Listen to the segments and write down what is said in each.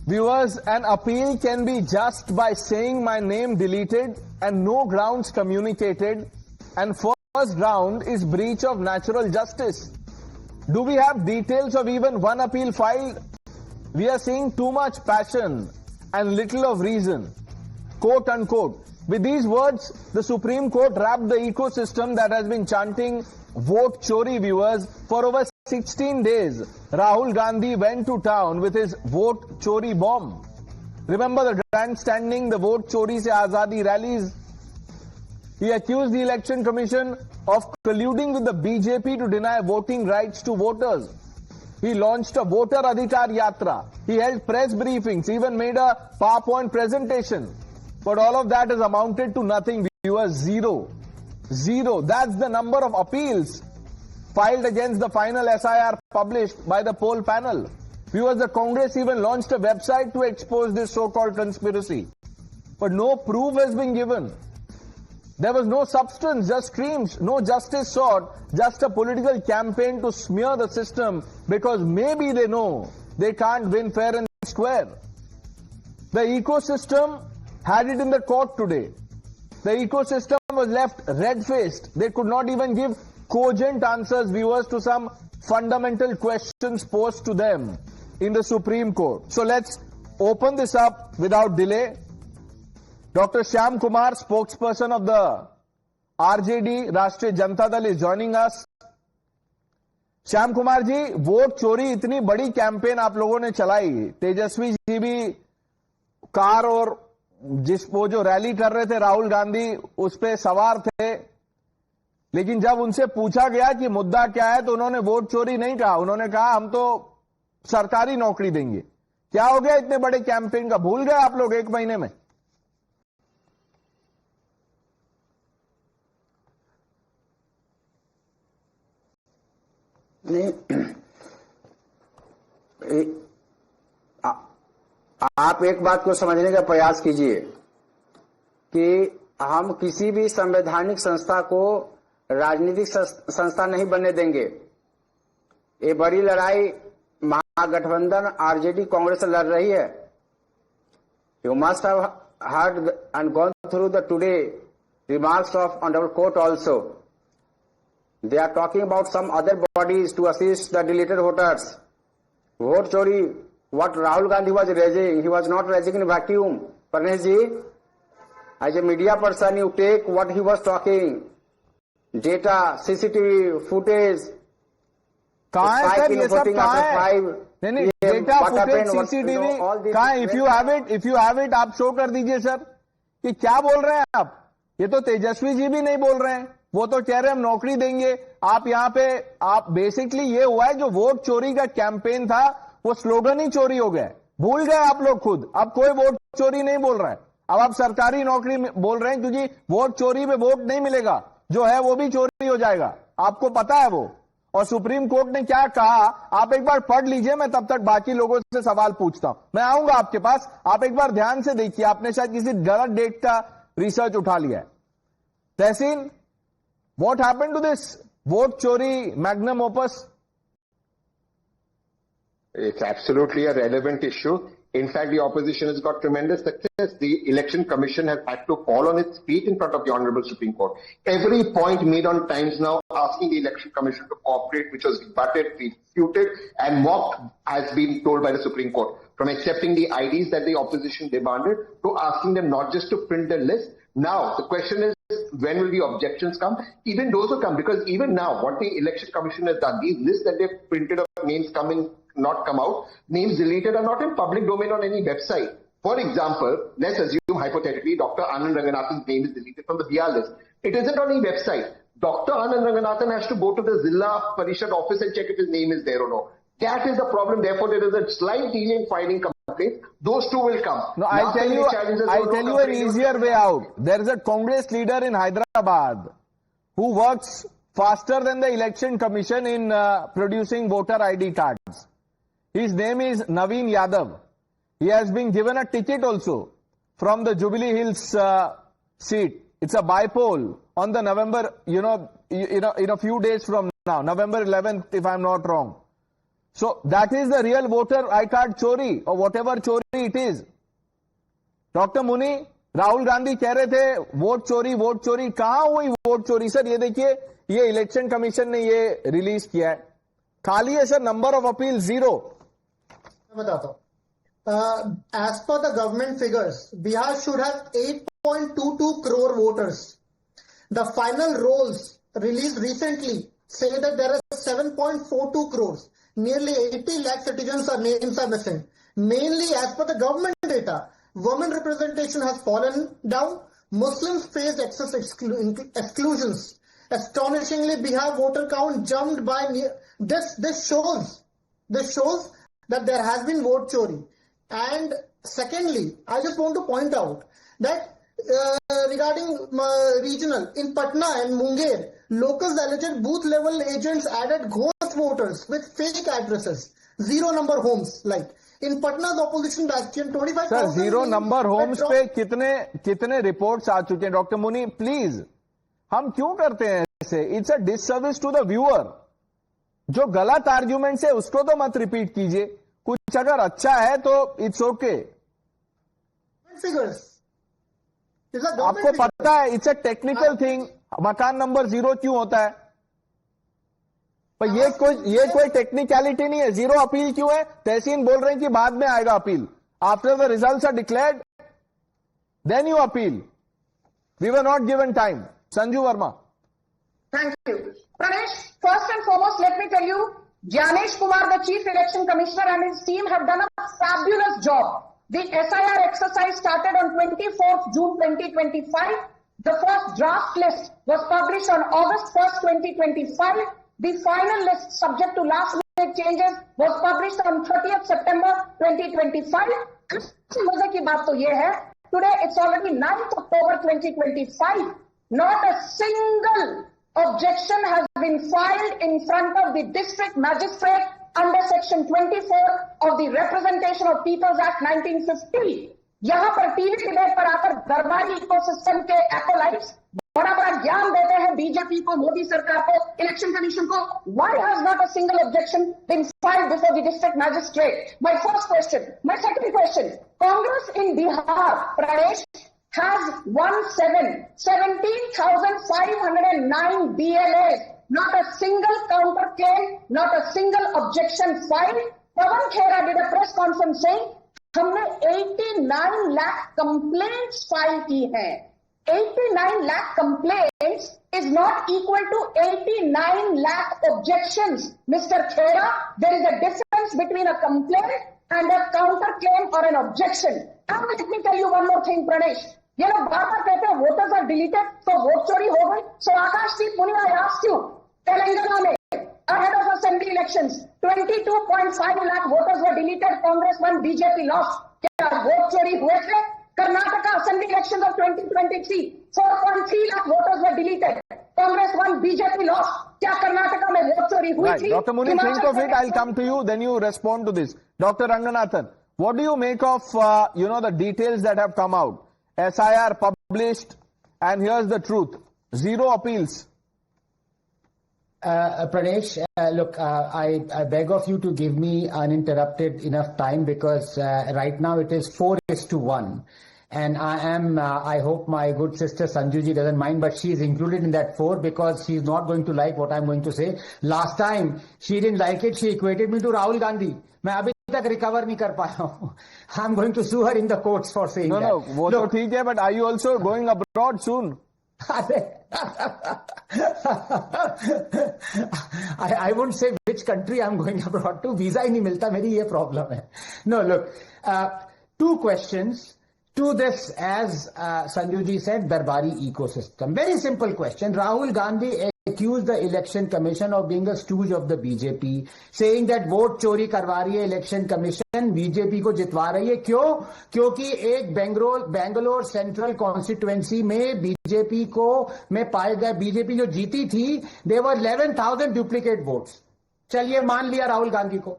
Viewers, an appeal can be just by saying my name deleted and no grounds communicated, and first ground is breach of natural justice. Do we have details of even one appeal filed? We are seeing too much passion and little of reason. Quote unquote. With these words, the Supreme Court wrapped the ecosystem that has been chanting vote chori, viewers. For over 16 days, Rahul Gandhi went to town with his vote chori bomb. Remember the grandstanding, the vote chori se azadi rallies? He accused the Election Commission of colluding with the BJP to deny voting rights to voters. He launched a voter adhikar yatra. He held press briefings, even made a PowerPoint presentation. But all of that has amounted to nothing, viewers. Zero. Zero. That's the number of appeals filed against the final SIR published by the poll panel. Viewers, the Congress even launched a website to expose this so-called conspiracy. But no proof has been given. There was no substance, just screams, no justice sought, just a political campaign to smear the system because maybe they know they can't win fair and square. The ecosystem had it in the court today. The ecosystem was left red-faced. They could not even give cogent answers, viewers, to some fundamental questions posed to them in the Supreme Court. So let's open this up without delay. Dr. Shyam Kumar, spokesperson of the RJD, Rashtriya Janata Dal, is joining us. Shyam Kumar ji, vote चोरी इतनी बड़ी campaign आप लोगों ने चलाई, तेजस्वी जी भी car और वो जो रैली कर रहे थे राहुल गांधी उस पे सवार थे, लेकिन जब उनसे पूछा गया कि मुद्दा क्या है तो उन्होंने वोट चोरी नहीं कहा, उन्होंने कहा हम तो सरकारी नौकरी देंगे। क्या हो गया इतने बड़े कैंपेन का? भूल गए आप लोग एक महीने में? नहीं, आप एक बात को समझने का प्रयास कीजिए कि हम किसी भी संवैधानिक संस्था को राजनीतिक संस्था नहीं बनने देंगे। ये बड़ी लड़ाई महागठबंधन आरजेडी कांग्रेस से लड़ रही है। You must have heard and gone through the today remarks of Honorable Court also. They are talking about some other bodies to assist the deleted voters. Vote chori, what Rahul Gandhi was raising, he was not raising in a vacuum. Parnesh ji, as a media person, you take what he was talking, data, CCTV footage. कहाँ है sir ये सब? कहाँ है? नहीं, data footage CCTV कहाँ है? If you have it आप शो कर दीजिए सर कि क्या बोल रहे हैं आप। ये तो तेजस्वी जी भी नहीं बोल रहे हैं, वो तो कह रहे हैं हम नौकरी देंगे। आप यहाँ पे आप बेसिकली ये हुआ है जो वोट चोरी का कैंपेन था वो स्लोगन ही चोरी हो गया। भूल गए आप लोग खुद, अब कोई वोट चोरी नहीं बोल रहा है, अब आप सरकारी नौकरी बोल रहे हैं क्योंकि वोट चोरी में वोट नहीं मिलेगा, जो है वो भी चोरी हो जाएगा, आपको पता है वो। और सुप्रीम कोर्ट ने क्या कहा आप एक बार पढ़ लीजिए, मैं तब तक बाकी लोगों से सवाल पूछता हूं। मैं आऊंगा आपके पास, आप एक बार ध्यान से देखिए, आपने शायद किसी गलत डेट का रिसर्च उठा लिया है। Tehseen, what happened to this vote chori magnum opus? It's absolutely a relevant issue. In fact, the opposition has got tremendous success. The Election Commission has had to fall on its feet in front of the Honorable Supreme Court. Every point made on Times Now asking the Election Commission to cooperate, which was rebutted, refuted, and mocked, has been told by the Supreme Court. From accepting the IDs that the opposition demanded to asking them not just to print the list. Now, the question is, when will the objections come? Even those will come, because even now, what the Election Commission has done, these lists that they've printed of names not come out, names deleted are not in public domain on any website. For example, let's assume hypothetically Dr. Anand Ranganathan's name is deleted from the BR list. It isn't on any website. Dr. Anand Ranganathan has to go to the Zilla Parishad office and check if his name is there or no. That is the problem. Therefore, there is a slight delay in filing complaints. Those two will come. No, I'll tell you an easier way out. There is a Congress leader in Hyderabad who works faster than the Election Commission in producing voter ID cards. His name is Naveen Yadav. He has been given a ticket also from the Jubilee Hills seat. It's a bypoll on the November, in a few days from now, November 11th, if I'm not wrong. So that is the real voter I card chori or whatever chori it is. Doctor मुनि, राहुल गांधी कह रहे थे vote चोरी, कहां हुई vote चोरी? Sir ये देखिए, ये इलेक्शन कमीशन ने ये रिलीज किया है, खाली है सर नंबर ऑफ अपील 0. मैं बताता हूं, एज पर the government figures Bihar should have 8.22 crore voters. The final rolls released recently say that there are 7.42 crores. Nearly 80 lakh citizens are names are missing. Mainly as per the government data, women representation has fallen down. Muslims face excess exclusions. Astonishingly, Bihar voter count jumped by this shows that there has been vote chori. And secondly, I just want to point out that regarding regional, in Patna and Munger, locals alleged booth level agents added ghost voters with fake addresses, 0 number homes. Like in Patna's opposition bastion, 25,000. Sir 0 number homes पे कितने reports आ चुके हैं? Doctor मुनि please, हम क्यों करते हैं ऐसे? It's a disservice to the viewer. जो गलत आर्ग्यूमेंट्स है उसको तो मत रिपीट कीजिए, कुछ अगर अच्छा है तो इट्स ओके. फिगर्स आपको पता है इट्स अ टेक्निकल थिंग, मकान नंबर 0 क्यों होता है? पर ये कोई टेक्निकलिटी नहीं है. 0 अपील क्यों है? तहसीन बोल रहे हैं कि बाद में आएगा appeal. After the results are declared then you appeal. We were not given time. Sanju Verma. Thank you. Pranesh, first and foremost, let me tell you, Jyanesh Kumar, the Chief Election Commissioner, and his team have done a fabulous job. The SIR exercise started on 24th June 2025. The first draft list was published on August 1st, 2025. The final list, subject to last minute changes, was published on 30th September 2025. मजे की बात तो ये है, today it's already 9th October 2025. Not a single objection has been filed in front of the district magistrate under section 24 of the Representation of Peoples Act 1950. यहां पर TV debate पर आकर दरबारी इकोसिस्टम के एकोलाइट्स बड़ा ज्ञान देते हैं बीजेपी को, मोदी सरकार को, इलेक्शन कमीशन को. Why has not a single objection been filed before the district magistrate? My first question. My second question. Congress in Bihar, Pradesh, has won 17,509 BLAs. Not a single counter claim, not a single objection filed. Pawan Khera did a press conference saying, हमने 89 lakh complaints file की हैं. 89 lakh complaints is not equal to 89 lakh objections. Mr. Khera, there is a difference between a complaint and a counter claim or an objection. And let me tell you one more thing, Pranesh. ये लोग बार बार कहते हैं voters are deleted, तो vote चोरी हो गई. सो आकाशदीप मुनि, I ask you, Telangana में ahead of assembly elections 22.5 lakh voters were deleted, Congress won, BJP lost. क्या वोट चोरी हुए थे? Karnataka assembly elections of 2023 4.3 lakh voters were deleted, Congress won, BJP lost. क्या कर्नाटका में वोट चोरी हुई थी? Dr. Muni, think of it. I'll come to you, then you respond to this. Dr. Ranganathan, what do you make of the details that have come out? SIR published, and here's the truth: 0 appeals. Pranesh, look, I beg of you to give me uninterrupted enough time, because right now it is 4:1. And I hope my good sister Sanjuji doesn't mind, but she is included in that 4 because she's not going to like what I'm going to say. Last time, she didn't like it. She equated me to Rahul Gandhi. मैं अभी तक recover नहीं कर पाया हूँ. I'm going to sue her in the courts for saying that. No, वो तो ठीक है, but are you also going abroad soon? I won't say which country I'm going abroad to. Visa ही नहीं मिलता, मेरी ये problem है. No, look, 2 questions to this, as Sanjuji said, Darbari ecosystem. Very simple question. Rahul Gandhi accused the election commission of being a stooge of the BJP, saying that vote चोरी करवा रही है election commission, BJP को जितवा रही है. क्यों? क्योंकि एक बैंगलोर सेंट्रल कॉन्स्टिट्यूएंसी में बीजेपी में पाए गए, बीजेपी जो जीती थी, there were 11,000 duplicate votes. चलिए मान लिया राहुल गांधी को.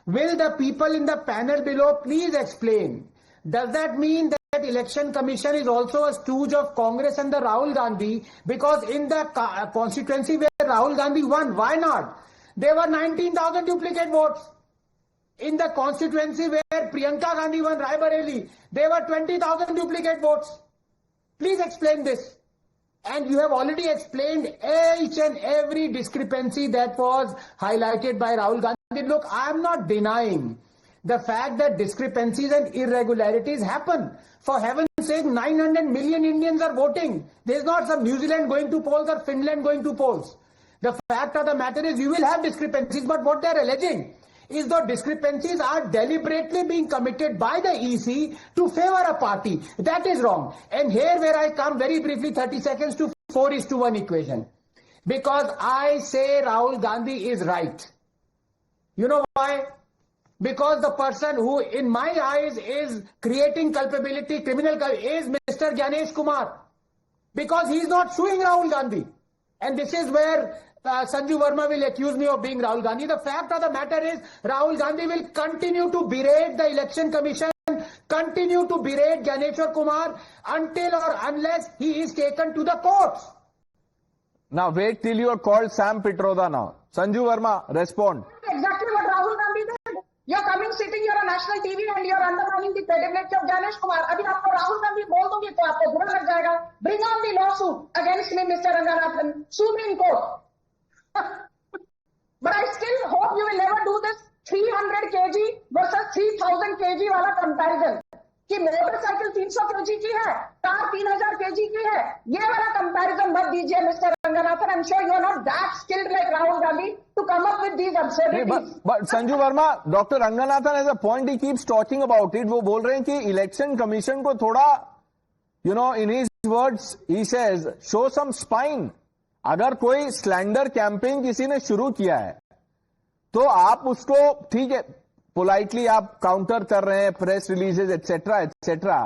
Will the people in the panel below please explain? Does that mean that election commission is also a stooge of Congress and the Rahul Gandhi? Because in the constituency where Rahul Gandhi won, why not? There were 19,000 duplicate votes. In the constituency where Priyanka Gandhi won Raebareli, there were 20,000 duplicate votes. Please explain this. And you have already explained each and every discrepancy that was highlighted by Rahul Gandhi. Look, I am not denying the fact that discrepancies and irregularities happen. For heaven's sake, 900 million Indians are voting. There's not some New Zealand going to polls or Finland going to polls. The fact of the matter is you will have discrepancies, but what they're alleging is the discrepancies are deliberately being committed by the EC to favor a party. That is wrong. And here where I come very briefly, 30 seconds to 4:1 equation. Because I say Rahul Gandhi is right. You know why? Because the person who in my eyes is creating culpability, is Mr. Gyanesh Kumar. Because he is not suing Rahul Gandhi. And this is where Sanju Verma will accuse me of being Rahul Gandhi. The fact of the matter is, Rahul Gandhi will continue to berate the election commission, continue to berate Gyaneshwar Kumar until or unless he is taken to the courts. Now wait till you are called Sam Pitroda now. Sanju Verma, respond. Exactly what Rahul Gandhi did. You're coming, sitting here on national TV and you're undermining the credibility of Gyanesh Kumar. अभी आपको राहुल गांधी बोल दूंगी तो आपको बुरा लग जाएगा. Bring on the lawsuit against me, Mr. Ranganathan. Sue me in court. But I still hope you will never do this 300 kg versus 3000 kg वाला comparison. कि मोटरसाइकिल 300 kg की है, कार 3000 kg की है. ये वाला comparison मत दीजिए, Mr. Ranganathan. I'm sure you are not that skilled like Rahul Gandhi to come up with these absurdities. But Sanju Verma, Dr. Ranganathan has a point. He keeps talking about it. वो बोल रहे हैं कि election commission को थोड़ा, in his words, he says, show some spine. अगर कोई slander campaign किसी ने शुरू किया है तो आप उसको ठीक है पोलाइटली आप काउंटर कर रहे हैं press releases etcetera etcetera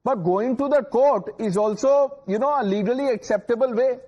but going to the court is also a legally acceptable way.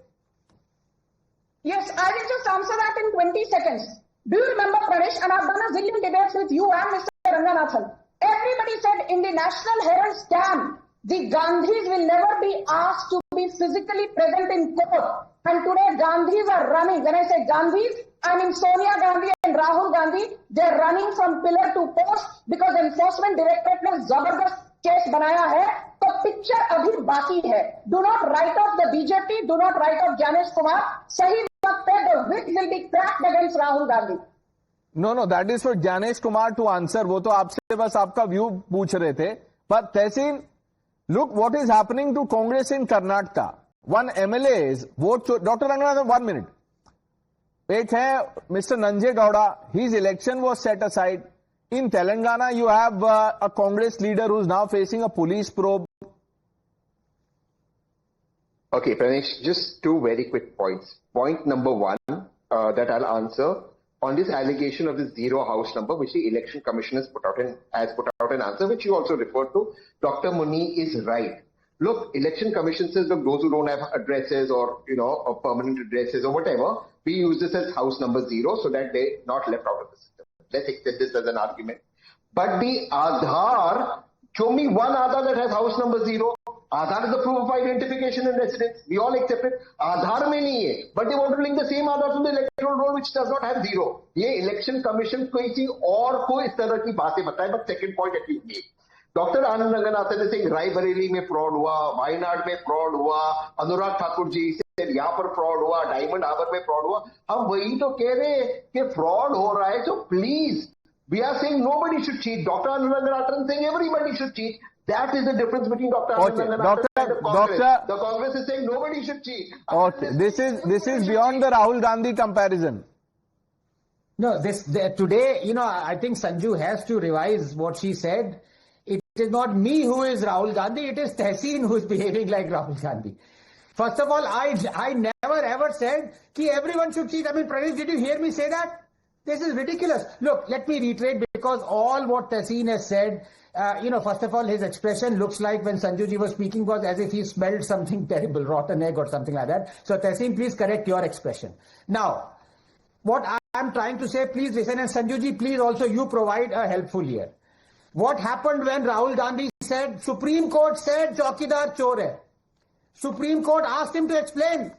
Yes, I will just answer that in 20 seconds. Do you remember, Pranesh, and I've done a zillion debates with you and Mr. Ranganathan. Everybody said in the National Herald scam, the Gandhis will never be asked to be physically present in court. And today Gandhis are running. When I say Gandhis, I mean Sonia Gandhi and Rahul Gandhi. They're running from pillar to post because enforcement directorate ने जबरदस्त case बनाया है. तो picture अभी बाकी है. Do not write off the BJP. Do not write off Gyanesh Kumar. सही वक्त पे the whip will be cracked against Rahul Gandhi. No, that is for Gyanesh Kumar to answer. वो तो आपसे बस आपका व्यू पूछ रहे थे. But Tehseen, look what is happening to Congress in Karnataka. One MLA's vote. Dr. Ranganathan, 1 minute. एक है Mr. Nanjay Gowda. His election was set aside. In Telangana, you have a Congress leader who's now facing a police probe. Okay, Pranesh, just two very quick points. Point number one that I'll answer on this allegation of the zero house number, which the election commission has put out an answer, which you also referred to. Dr. Muni is right. Look, election commission says that those who don't have addresses or, or permanent addresses or whatever, we use this as house number 0 so that they're not left out of the system. Let's accept this as an argument. But the Aadhaar, show me one Aadhaar that has house number 0. Aadhaar is the proof of identification and residence. We all accept it. Aadhaar mein nahi hai. But they want to link the same Aadhaar to the electoral roll which does not have 0. Ye election commission किसी और को इस तरह की बातें बताए. But second point that you made. Doctor Anand Ranganathan ने सिंह रायबरेली में फ्रॉड हुआ, वायनाड में फ्रॉड हुआ, अनुराग ठाकुर जी से यहाँ पर फ्रॉड हुआ, डायमंड हार्बर में फ्रॉड हुआ. हम वही तो कह रहे हैं कि फ्रॉड हो रहा है. तो please we are saying nobody should cheat. Doctor Anand Ranganathan saying everybody should cheat. That is the difference between Dr. Anand Ranganathan and the Congress. The Congress is saying nobody should cheat. Okay, this is beyond the Rahul Gandhi comparison. No, today, I think Sanju has to revise what she said. It is not me who is Rahul Gandhi. It is Tehseen who is behaving like Rahul Gandhi. First of all, I never ever said that everyone should cheat. I mean, Pranesh, did you hear me say that? This is ridiculous. Look, let me reiterate because all what Tehseen has said, first of all, his expression looks like when Sanjuji was speaking was as if he smelled something terrible, rotten egg or something like that. So Tehseen, please correct your expression. Now, what I am trying to say, please listen, and Sanjuji, please also you provide a helpful ear. What happened when Rahul Gandhi said, Supreme Court said Chaukidar chor hai. Supreme Court asked him to explain.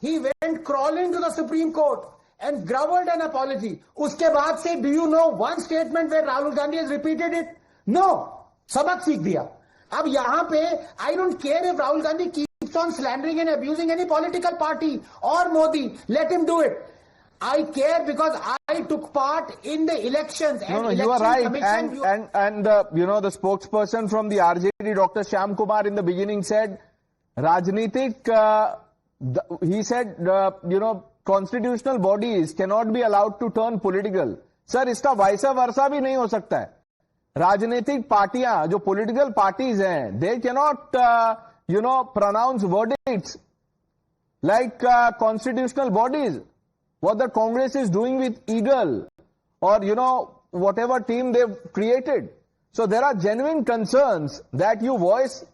He went crawling to the Supreme Court and groveled an apology. Uske baad se, do you know one statement where Rahul Gandhi has repeated it? No. Sabak seekh diya. Ab yahan pe, I don't care if Rahul Gandhi keeps on slandering and abusing any political party or Modi. Let him do it. I care because I took part in the elections. No, you are right. And you know, the spokesperson from the RJD, Dr. Shyam Kumar, in the beginning said, Rajnitik, he said, you know, constitutional bodies cannot be allowed to turn political. Sir, iska vice versa bhi nahi ho sakta hai. राजनीतिक पार्टियां जो political parties हैं, they cannot you know, pronounce verdicts like constitutional bodies. What the Congress is doing with Eagle, or you know, whatever team they've created. So there are genuine concerns that you voice,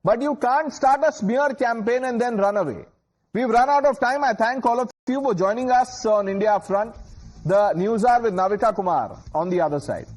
but you can't start a smear campaign and then run away. We've run out of time. I thank all of you for joining us on India Upfront. The news are with Navika Kumar on the other side.